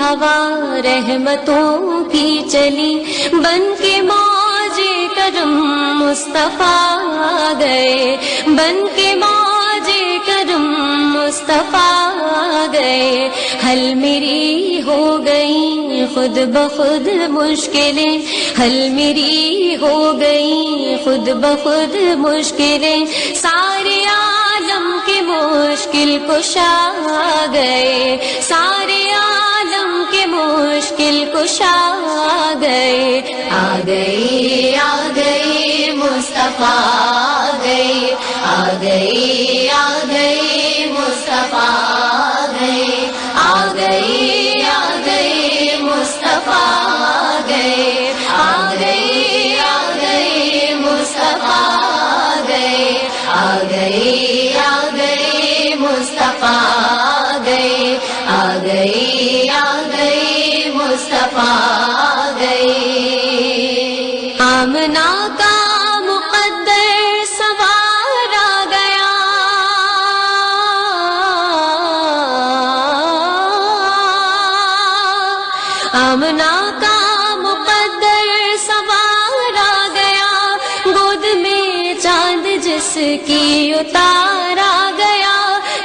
ہوا رحمتوں کی چلی، بن کے موج کرم مصطفیٰ آ گئے، بن کے موج کرم مصطفیٰ آ گئے۔ حل میری ہو گئی خود بخود مشکلیں، حل میری ہو گئی خود بخود مشکلیں، سارے عالم کے مشکل کشا آ گئے، سارے عالم کے مشکل کشا آ گئے، آ گئی آ گئی مصطفیٰ آ گئی، آ گئی آ گئی مصطفیٰ آ گئی، آ گئی آ گئی مصطفیٰ آ گئی، آ گئی آ گئی مصطفیٰ آ گئی، آ گئی آ گئی مصطفیٰ آ گئی، آ گئی آ گئی مصطفیٰ آ گئی۔ آمنہ کا مقدر سوار آ گیا، آمنہ کا مقدر سوار آ گیا، گود میں چاند جس کی اتار آ گیا،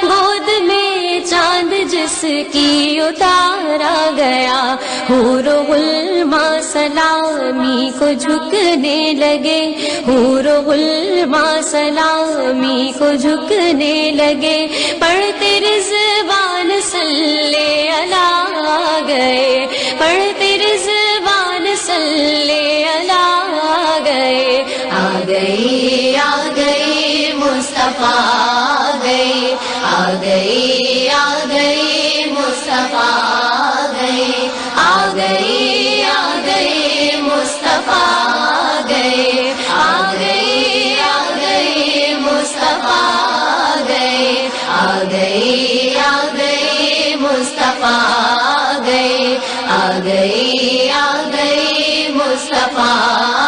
گود میں چاند جس کی اتار آ گیا، حور و غلماں سلامی کو جھکنے لگے، حور و غلماں سلامی کو جھکنے لگے، پڑھتے رضوان صلی اللہ آ گئے، پڑھتے رضوان صلی اللہ آ گئے، آ گئی آ گئی مصطفیٰ آ گئی، آ گئی آ گئی مصطفیٰ آ گئی، آ گئی آ گئی مصطفیٰ آ گئی، آ گئی آ گئی مصطفیٰ آ گئی، آ گئی آ گئی مصطفیٰ آ گئی، آ گئی آ گئی مصطفیٰ